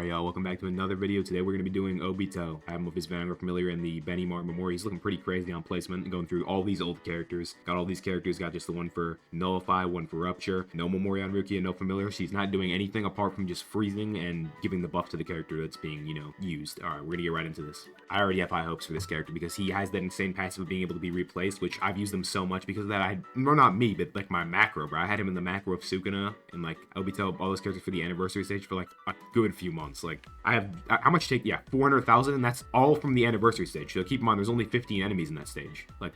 Alright y'all, welcome back to another video. Today we're going to be doing OBITO. I have him with his Vanguard familiar in the Memoria. He's looking pretty crazy on placement, going through all these old characters. Got all these characters, got just the one for Nullify, one for Rupture, no Memoria on Rookie, and no Familiar. She's not doing anything apart from just freezing and giving the buff to the character that's being, used. Alright, we're going to get right into this. I already have high hopes for this character because he has that insane passive of being able to be replaced, which I've used them so much because of that. Well, not me, but like my macro, bro. I had him in the macro of Sukuna and like OBITO, all those characters for the anniversary stage for like a good few months. Like, I have, how much take? Yeah, 400,000, and that's all from the anniversary stage. So keep in mind, there's only 15 enemies in that stage. Like,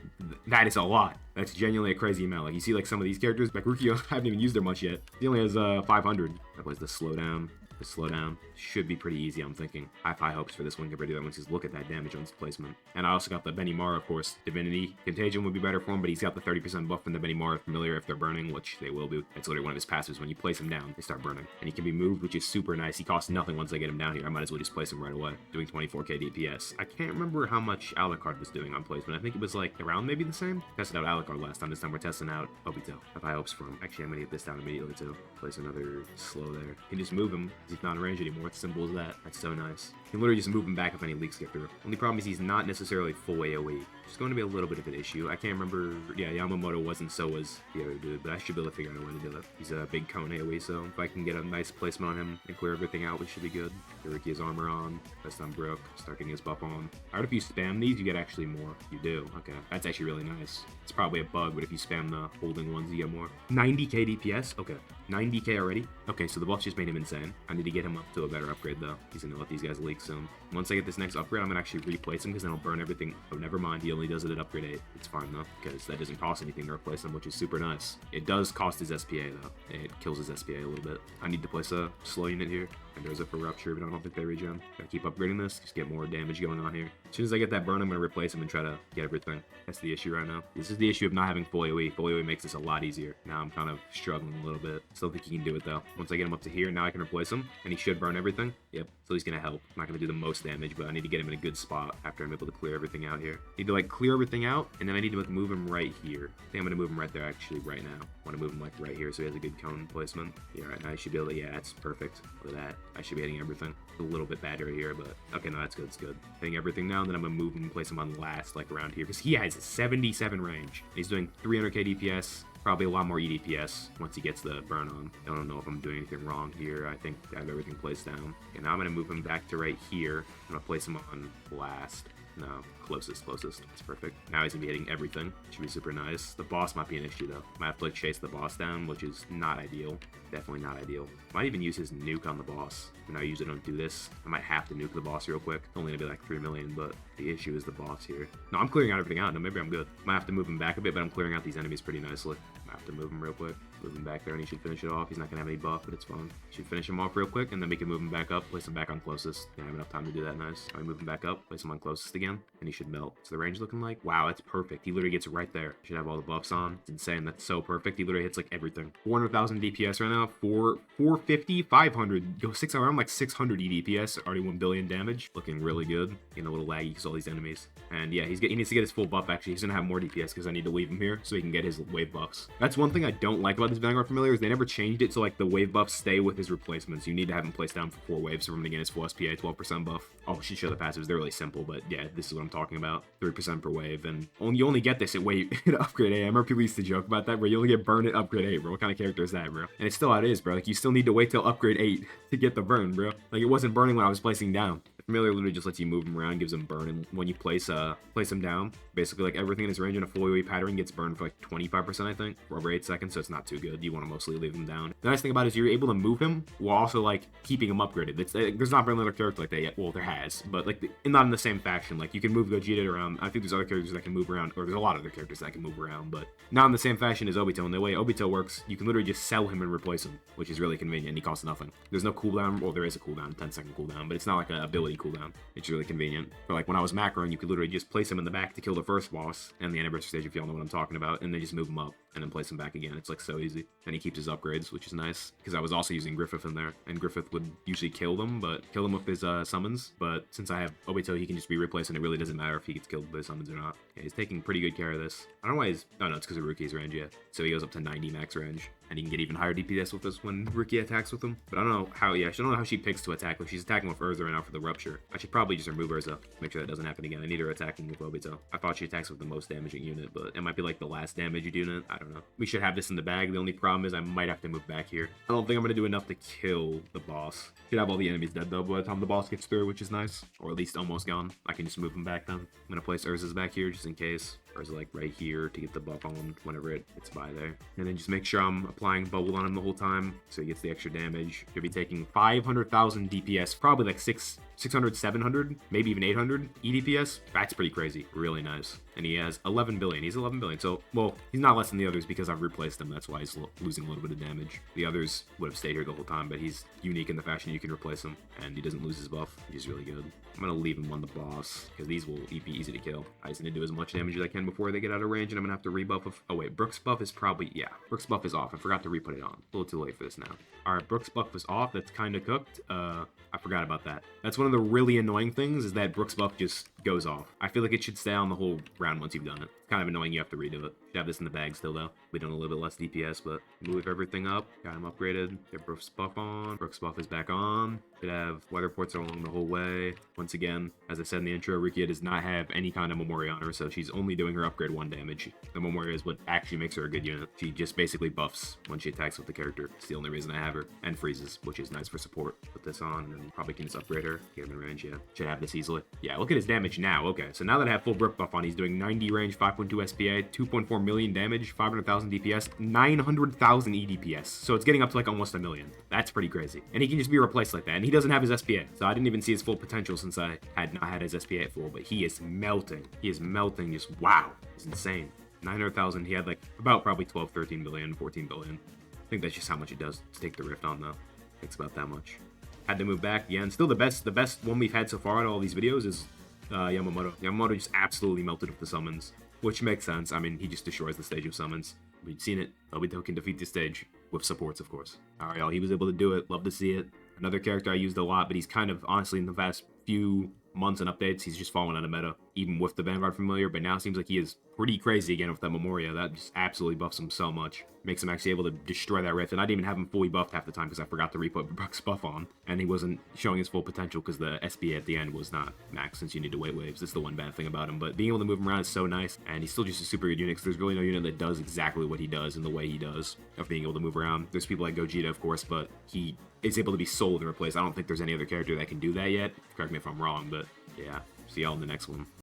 that is a lot. That's genuinely a crazy amount. Like, you see, like, some of these characters, like Rukio, I haven't even used her much yet. He only has 500. That was the slowdown. The slowdown should be pretty easy, I'm thinking. I have high hopes for this one compared to that one, because look at that damage on his placement. And I also got the Memoria, of course. Divinity. Contagion would be better for him, but he's got the 30% buff from the Memoria familiar if they're burning, which they will be. That's literally one of his passives. When you place him down, they start burning. And he can be moved, which is super nice. He costs nothing once I get him down here. I might as well just place him right away. Doing 24k DPS. I can't remember how much Alucard was doing on placement. I think it was like around maybe the same. Tested out Alucard last time. This time we're testing out OBITO. I have high hopes for him. Actually, I'm gonna get this down immediately too. Place another slow there. You can just move him because he's not in range anymore. It's simple as that. That's so nice. You can literally just move him back if any leaks get through. Only problem is he's not necessarily full AoE. It's going to be a little bit of an issue. I can't remember. Yeah, Yamamoto wasn't, so was the other dude, but I should be able to figure out a way to do it. He's a big cone AoE, so if I can get a nice placement on him and clear everything out, we should be good. Riki has armor on. Best on Brook. Start getting his buff on. I heard if you spam these, you get actually more. You do. Okay. That's actually really nice. It's probably a bug, but if you spam the holding ones, you get more. 90k DPS? Okay. 90k already? Okay, so the buff just made him insane. I need to get him up to a better upgrade, though. He's gonna let these guys leak soon. Once I get this next upgrade, I'm gonna actually replace him, because then I'll burn everything. Oh, never mind. He only does it at upgrade 8. It's fine, though, because that doesn't cost anything to replace him, which is super nice. It does cost his SPA, though. It kills his SPA a little bit. I need to place a slow unit here. And there's it for Rupture, but I don't think they regen. Gotta keep upgrading this, just get more damage going on here. As soon as I get that burn, I'm gonna replace him and try to get everything. That's the issue right now. This is the issue of not having full AoE. Full AoE makes this a lot easier. Now I'm kind of struggling a little bit. Still think he can do it, though. Once I get him up to here, now I can replace him, and he should burn everything. Yep, so he's gonna help. I'm not gonna do the most damage, but I need to get him in a good spot after I'm able to clear everything out here. Need to, like, clear everything out, and then I need to, like, move him right here. I think I'm gonna move him right there, actually, right now. I want to move him, like, right here so he has a good cone placement. Yeah, right now I should be able to, yeah, that's perfect. Look at that. I should be hitting everything. A little bit bad right here, but okay, no, that's good. It's good. Hitting everything now, and then I'm gonna move him and place him on last, like around here, because he has 77 range. He's doing 300k DPS, probably a lot more EDPS once he gets the burn on. I don't know if I'm doing anything wrong here. I think I have everything placed down. And now I'm gonna move him back to right here. I'm gonna place him on last. No, closest. That's perfect. Now he's gonna be hitting everything. Should be super nice. The boss might be an issue though. Might have to like chase the boss down, which is not ideal. Definitely not ideal. Might even use his nuke on the boss. I usually don't do this. I might have to nuke the boss real quick. It's only gonna be like 3 million, but the issue is the boss here. No, I'm clearing out everything out. No, maybe I'm good. Might have to move him back a bit, but I'm clearing out these enemies pretty nicely. I have to move him real quick. Move him back there, and he should finish it off. He's not gonna have any buff, but it's fine. Should finish him off real quick, and then we can move him back up, place him back on closest. Yeah, I have enough time to do that. Nice. I move him back up, place him on closest again, and he should melt. So the range looking like, wow, that's perfect. He literally gets right there. Should have all the buffs on. It's insane. That's so perfect. He literally hits like everything. 400,000 DPS right now. 450, 500. Go 6 around like 600 DPS. Already 1 billion damage. Looking really good. Getting a little laggy because all these enemies. And yeah, he needs to get his full buff. Actually, he's gonna have more DPS because I need to leave him here so he can get his wave buffs. That's one thing I don't like about this Vanguard familiar is they never changed it so like the wave buffs stay with his replacements. You need to have him placed down for 4 waves for him to get his full SPA 12% buff. Oh, I should show the passives. They're really simple, but yeah, this is what I'm talking about. 3% per wave, and you only get this at upgrade 8. I remember people used to joke about that, bro. You only get burned at upgrade 8, bro. What kind of character is that, bro? And it's still how it is, bro. Like, you still need to wait till upgrade 8 to get the burn, bro. Like, it wasn't burning when I was placing down. Familiar literally just lets you move him around, gives him burn, and when you place him down, basically like everything in his range in a full AoE pattern gets burned for like 25%, I think, for over 8 seconds, so it's not too good. You want to mostly leave him down. The nice thing about it is you're able to move him while also like keeping him upgraded. There's not been another character like that yet. Well, there has, but like not in the same fashion. Like, you can move Gogeta around. I think there's other characters that can move around, or there's a lot of other characters that can move around, but not in the same fashion as Obito. And the way Obito works, you can literally just sell him and replace him, which is really convenient, and he costs nothing. There's no cooldown. Well, there is a cooldown, 10-second cooldown, but it's not like an ability cooldown. It's really convenient. But like when I was macroing, you could literally just place him in the back to kill the first boss and the anniversary stage, if y'all know what I'm talking about, and then just move him up and then place him back again. It's like so easy. And he keeps his upgrades, which is nice, because I was also using Griffith in there, and Griffith would usually kill them with his summons, but since I have Obito, he can just be replaced, and it really doesn't matter if he gets killed by summons or not. Yeah, he's taking pretty good care of this. I don't know why he's, oh no, it's because of Rookie's range, yeah. So he goes up to 90 max range. and he can get even higher DPS with this when Rukia attacks with him. But I don't know how, yeah, I don't know how she picks to attack. Like, she's attacking with Urza right now for the Rupture. I should probably just remove Urza, make sure that doesn't happen again. I need her attacking with Obito. I thought she attacks with the most damaging unit, but it might be like the last damage unit. I don't know. We should have this in the bag. The only problem is I might have to move back here. I don't think I'm gonna do enough to kill the boss. Should have all the enemies dead though by the time the boss gets through, which is nice. Or at least almost gone. I can just move them back then. I'm gonna place Urza's back here just in case. Urza like right here to get the buff on whenever it gets by there. And then just make sure I'm applying bubble on him the whole time so he gets the extra damage. Should be taking 500,000 DPS, probably like 600, 700, maybe even 800 EDPS. That's pretty crazy. Really nice. And he has 11 billion. He's 11 billion. So, well, he's not less than the others because I've replaced him. That's why he's losing a little bit of damage. The others would have stayed here the whole time, but he's unique in the fashion you can replace him. And he doesn't lose his buff. He's really good. I'm going to leave him on the boss because these will be easy to kill. I just need to do as much damage as I can before they get out of range, and I'm going to have to rebuff. Oh, wait. Brooks' buff is probably, yeah. Brooks' buff is off. I forgot to re-put it on. A little too late for this now. All right, Brooks' buff was off. That's kind of cooked. I forgot about that. That's one of the really annoying things is that Brooks' buff just goes off. I feel like it should stay on the whole round once you've done it. It's kind of annoying you have to redo it. Should have this in the bag still though. We done a little bit less DPS, but move everything up. Got him upgraded. Get Brooks' buff on. Brooks' buff is back on. Should have weather reports along the whole way. Once again, as I said in the intro, Rukia does not have any kind of Memoria on her, so she's only doing her upgrade 1 damage. The Memoria is what actually makes her a good unit. She just basically buffs when she attacks with the character. It's the only reason I have her. And freezes, which is nice for support. Put this on and probably can just upgrade her. Get him in range, yeah. Should have this easily. Yeah, look at his damage now. Okay, so now that I have full Brook buff on, he's doing 90 range, 5.2 SPA, 2.4 million damage, 500,000 DPS, 900,000 EDPS. So it's getting up to like almost a million. That's pretty crazy. And he can just be replaced like that. And he doesn't have his SPA. So I didn't even see his full potential since I had not had his SPA at full. But he is melting. He is melting. Just wow. It's insane. 900,000. He had like about probably 12, 13 billion, 14 billion. I think that's just how much it does to take the Rift on though. It's about that much. Had to move back again. Still the best one we've had so far in all these videos is Yamamoto. Yamamoto just absolutely melted with the summons, which makes sense. I mean, he just destroys the stage of summons. We've seen it. OBITO can defeat the stage with supports, of course. All right, y'all. He was able to do it. Love to see it. Another character I used a lot, but he's kind of, honestly, in the past few months and updates, he's just fallen out of meta, even with the Vanguard familiar, but now it seems like he is pretty crazy again with that Memoria. That just absolutely buffs him so much. Makes him actually able to destroy that Rift, and I didn't even have him fully buffed half the time because I forgot to re-put Brooks' buff on, and he wasn't showing his full potential because the SPA at the end was not max since you need to wait waves. That's the one bad thing about him, but being able to move him around is so nice, and he's still just a super good unit because there's really no unit that does exactly what he does in the way he does of being able to move around. There's people like Gogeta, of course, but he is able to be sold and replaced. I don't think there's any other character that can do that yet. Correct me if I'm wrong, but yeah. See y'all in the next one.